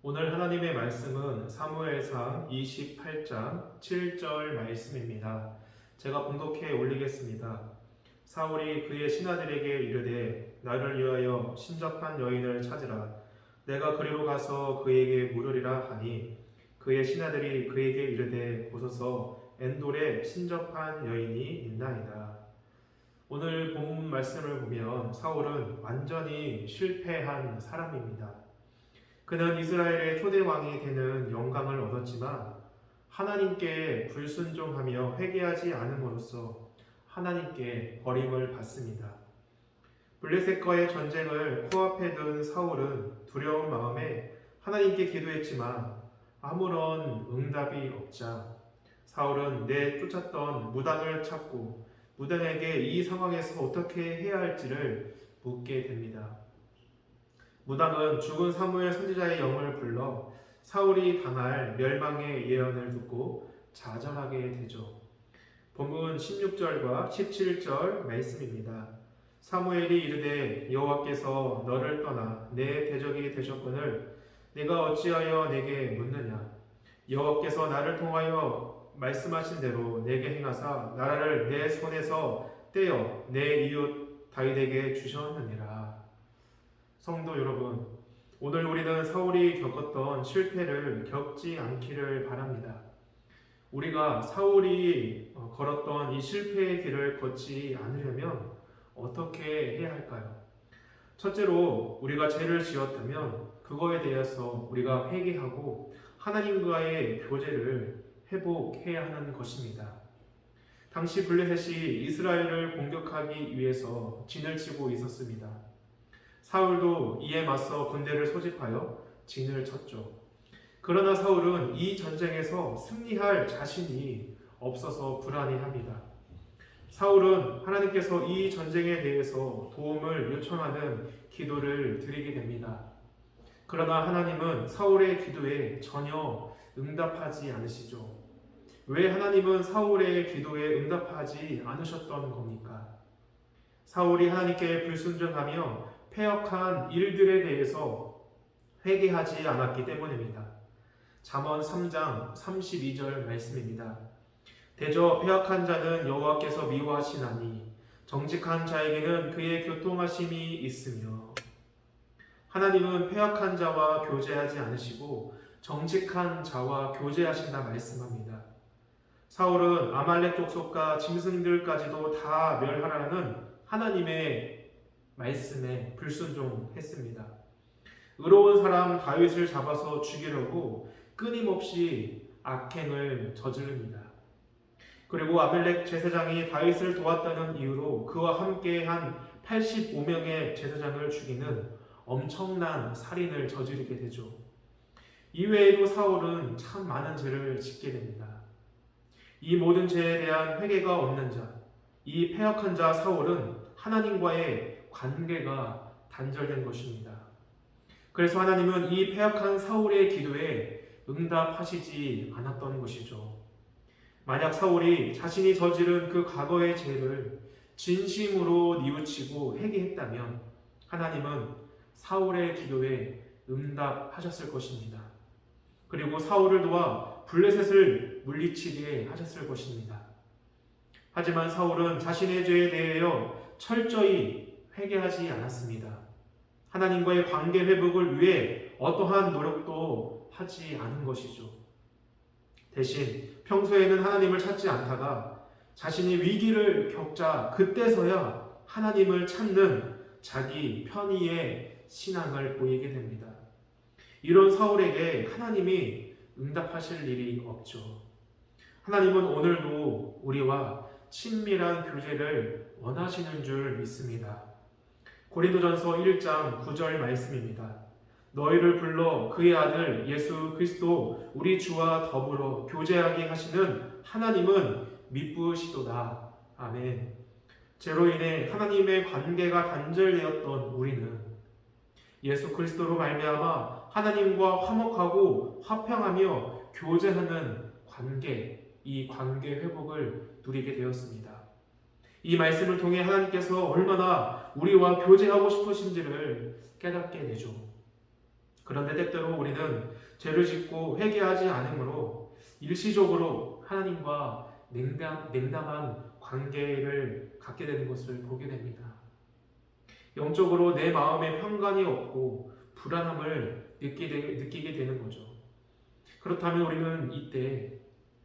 오늘 하나님의 말씀은 사무엘상 28장 7절 말씀입니다. 제가 봉독해 올리겠습니다. 사울이 그의 신하들에게 이르되 나를 위하여 신접한 여인을 찾으라. 내가 그리로 가서 그에게 물으리라 하니 그의 신하들이 그에게 이르되 보소서 엔돌에 신접한 여인이 있나이다. 오늘 본 말씀을 보면 사울은 완전히 실패한 사람입니다. 그는 이스라엘의 초대 왕이 되는 영광을 얻었지만 하나님께 불순종하며 회개하지 않음으로써 하나님께 버림을 받습니다. 블레셋과의 전쟁을 코앞에 둔 사울은 두려운 마음에 하나님께 기도했지만 아무런 응답이 없자 사울은 내쫓았던 무당을 찾고 무당에게 이 상황에서 어떻게 해야 할지를 묻게 됩니다. 무당은 죽은 사무엘 선지자의 영을 불러 사울이 당할 멸망의 예언을 듣고 좌절하게 되죠. 본문 16절과 17절 말씀입니다. 사무엘이 이르되 여호와께서 너를 떠나 내 대적이 되셨거늘 내가 어찌하여 내게 묻느냐. 여호와께서 나를 통하여 말씀하신 대로 내게 행하사 나라를 내 손에서 떼어 내 이웃 다윗에게 주셨느니라. 성도 여러분, 오늘 우리는 사울이 겪었던 실패를 겪지 않기를 바랍니다. 우리가 사울이 걸었던 이 실패의 길을 걷지 않으려면 어떻게 해야 할까요? 첫째로 우리가 죄를 지었다면 그거에 대해서 우리가 회개하고 하나님과의 교제를 회복해야 하는 것입니다. 당시 블레셋이 이스라엘을 공격하기 위해서 진을 치고 있었습니다. 사울도 이에 맞서 군대를 소집하여 진을 쳤죠. 그러나 사울은 이 전쟁에서 승리할 자신이 없어서 불안해합니다. 사울은 하나님께서 이 전쟁에 대해서 도움을 요청하는 기도를 드리게 됩니다. 그러나 하나님은 사울의 기도에 전혀 응답하지 않으시죠. 왜 하나님은 사울의 기도에 응답하지 않으셨던 겁니까? 사울이 하나님께 불순종하며 패역한 일들에 대해서 회개하지 않았기 때문입니다. 잠언 3장 32절 말씀입니다. 대저 패역한 자는 여호와께서 미워하시나니 정직한 자에게는 그의 교통하심이 있으며. 하나님은 패역한 자와 교제하지 않으시고 정직한 자와 교제하신다 말씀합니다. 사울은 아말렉 족속과 짐승들까지도 다 멸하라는 하나님의 말씀에 불순종했습니다. 의로운 사람 다윗을 잡아서 죽이려고 끊임없이 악행을 저지릅니다. 그리고 아말렉 제사장이 다윗을 도왔다는 이유로 그와 함께한 85명의 제사장을 죽이는 엄청난 살인을 저지르게 되죠. 이외에도 사울은 참 많은 죄를 짓게 됩니다. 이 모든 죄에 대한 회개가 없는 자, 이 패역한 자 사울은 하나님과의 관계가 단절된 것입니다. 그래서 하나님은 이 패역한 사울의 기도에 응답하시지 않았던 것이죠. 만약 사울이 자신이 저지른 그 과거의 죄를 진심으로 뉘우치고 회개했다면 하나님은 사울의 기도에 응답하셨을 것입니다. 그리고 사울을 도와 블레셋을 물리치게 하셨을 것입니다. 하지만 사울은 자신의 죄에 대하여 철저히 회개하지 않았습니다. 하나님과의 관계 회복을 위해 어떠한 노력도 하지 않은 것이죠. 대신 평소에는 하나님을 찾지 않다가 자신이 위기를 겪자 그때서야 하나님을 찾는 자기 편의의 신앙을 보이게 됩니다. 이런 사울에게 하나님이 응답하실 일이 없죠. 하나님은 오늘도 우리와 친밀한 교제를 원하시는 줄 믿습니다. 고린도전서 1장 9절 말씀입니다. 너희를 불러 그의 아들 예수 그리스도 우리 주와 더불어 교제하게 하시는 하나님은 미쁘시도다. 아멘. 죄로 인해 하나님의 관계가 단절되었던 우리는 예수 그리스도로 말미암아 하나님과 화목하고 화평하며 교제하는 관계, 이 관계 회복을 누리게 되었습니다. 이 말씀을 통해 하나님께서 얼마나 우리와 교제하고 싶으신지를 깨닫게 되죠. 그런데 때때로 우리는 죄를 짓고 회개하지 않으므로 일시적으로 하나님과 냉담한 관계를 갖게 되는 것을 보게 됩니다. 영적으로 내 마음에 평강이 없고 불안함을 느끼게 되는 거죠. 그렇다면 우리는 이때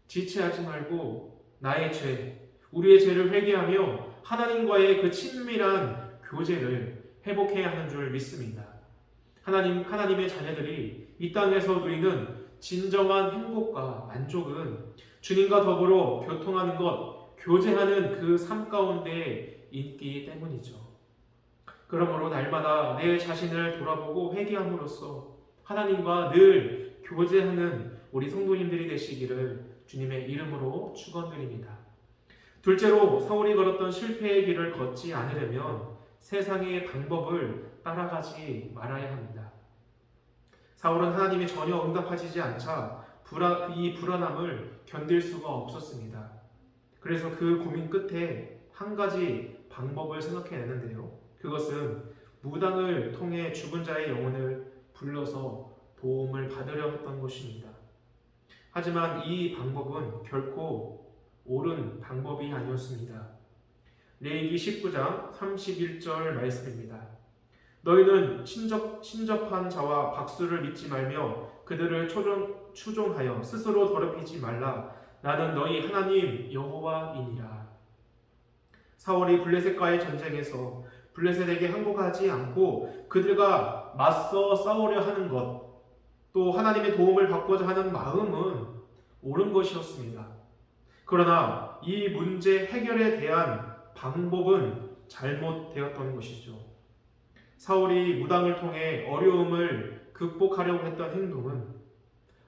지체하지 말고 나의 죄, 우리의 죄를 회개하며 하나님과의 그 친밀한 교제를 회복해야 하는 줄 믿습니다. 하나님의 자녀들이 이 땅에서 누리는 진정한 행복과 만족은 주님과 더불어 교통하는 것, 교제하는 그 삶 가운데 있기 때문이죠. 그러므로 날마다 내 자신을 돌아보고 회개함으로써 하나님과 늘 교제하는 우리 성도님들이 되시기를 주님의 이름으로 축원드립니다. 둘째로 사울이 걸었던 실패의 길을 걷지 않으려면 세상의 방법을 따라가지 말아야 합니다. 사울은 하나님이 전혀 응답하시지 않자 이 불안함을 견딜 수가 없었습니다. 그래서 그 고민 끝에 한 가지 방법을 생각해내는데요. 그것은 무당을 통해 죽은 자의 영혼을 불러서 도움을 받으려 했던 것입니다. 하지만 이 방법은 결코 옳은 방법이 아니었습니다. 레위기 19장 31절 말씀입니다. 너희는 신접한 자와 박수를 믿지 말며 그들을 추종하여 스스로 더럽히지 말라. 나는 너희 하나님 여호와이니라. 사울이 블레셋과의 전쟁에서 블레셋에게 항복하지 않고 그들과 맞서 싸우려 하는 것, 또 하나님의 도움을 받고자 하는 마음은 옳은 것이었습니다. 그러나 이 문제 해결에 대한 방법은 잘못되었던 것이죠. 사울이 무당을 통해 어려움을 극복하려고 했던 행동은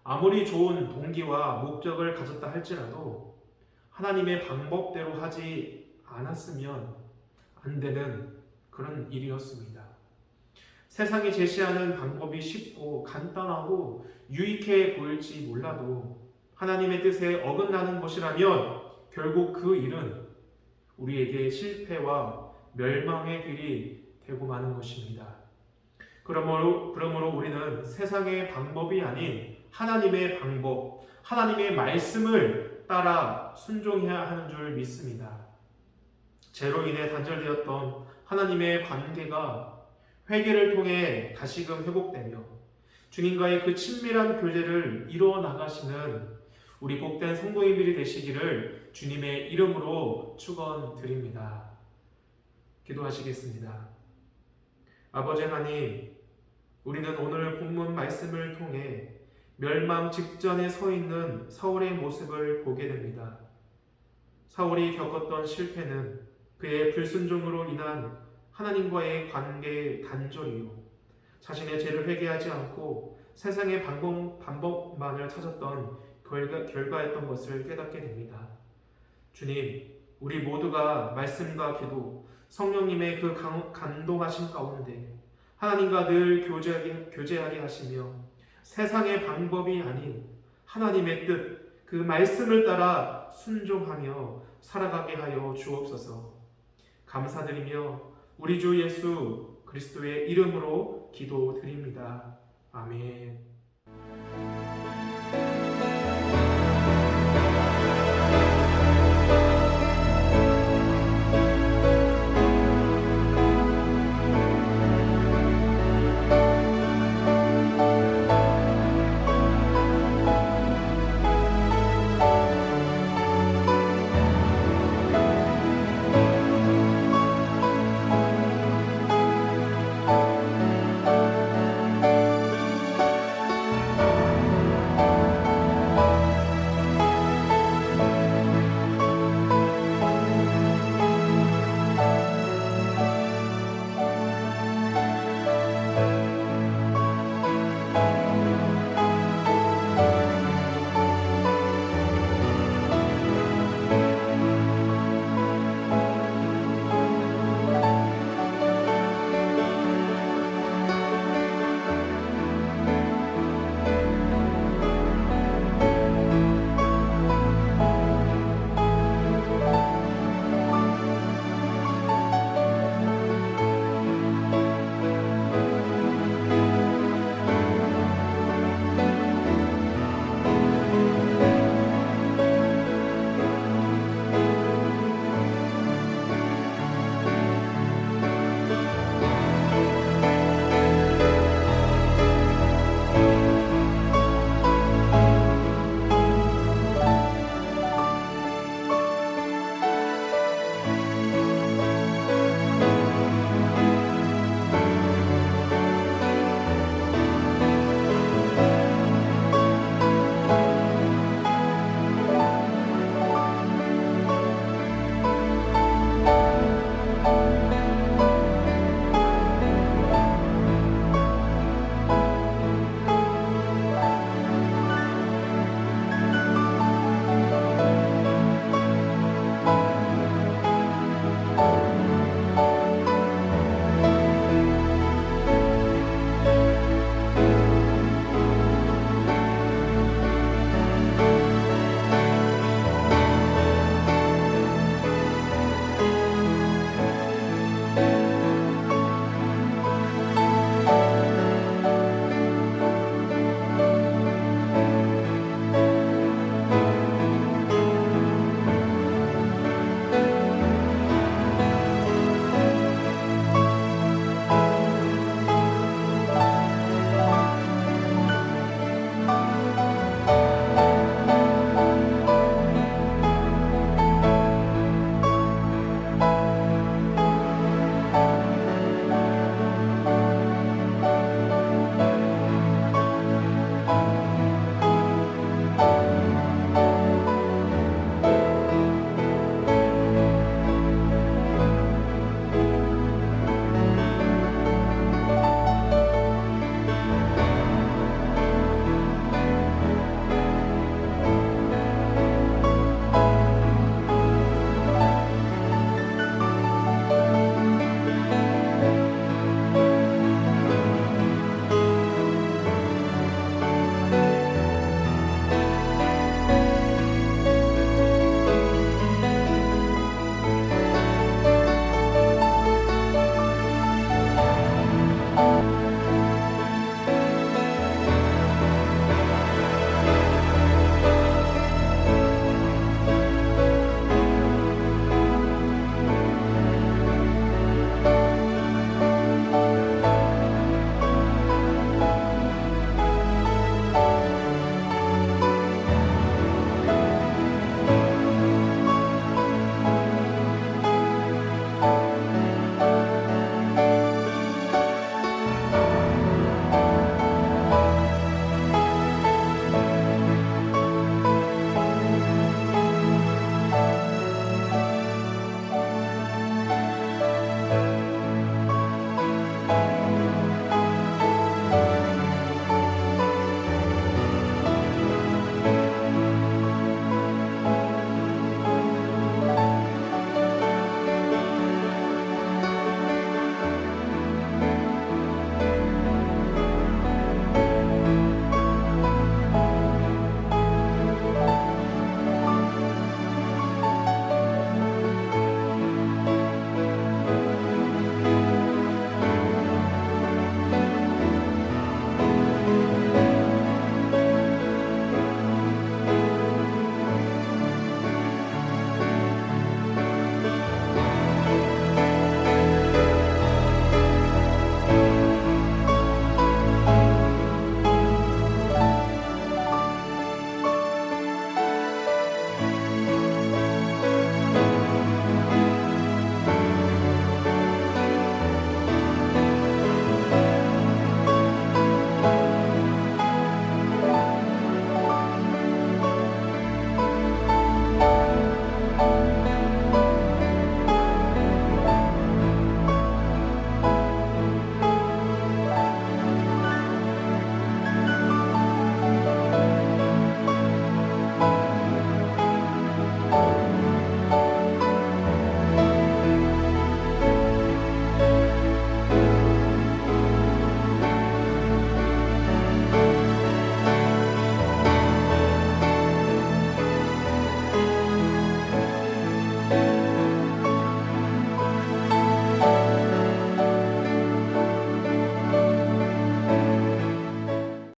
아무리 좋은 동기와 목적을 가졌다 할지라도 하나님의 방법대로 하지 않았으면 안 되는 그런 일이었습니다. 세상이 제시하는 방법이 쉽고 간단하고 유익해 보일지 몰라도 하나님의 뜻에 어긋나는 것이라면 결국 그 일은 우리에게 실패와 멸망의 길이 되고 마는 것입니다. 그러므로 우리는 세상의 방법이 아닌 하나님의 방법, 하나님의 말씀을 따라 순종해야 하는 줄 믿습니다. 죄로 인해 단절되었던 하나님의 관계가 회개를 통해 다시금 회복되며 주님과의 그 친밀한 교제를 이루어 나가시는 우리 복된 성도님들이 되시기를 주님의 이름으로 축원드립니다. 기도하시겠습니다. 아버지 하나님, 우리는 오늘 본문 말씀을 통해 멸망 직전에 서 있는 사울의 모습을 보게 됩니다. 사울이 겪었던 실패는 그의 불순종으로 인한 하나님과의 관계의 단절이요, 자신의 죄를 회개하지 않고 세상의 방법만을 찾았던 결과였던 것을 깨닫게 됩니다. 주님, 우리 모두가 말씀과 기도, 성령님의 그 감동하심 가운데 하나님과 늘 교제하게 하시며 세상의 방법이 아닌 하나님의 뜻, 그 말씀을 따라 순종하며 살아가게 하여 주옵소서. 감사드리며 우리 주 예수 그리스도의 이름으로 기도드립니다. 아멘.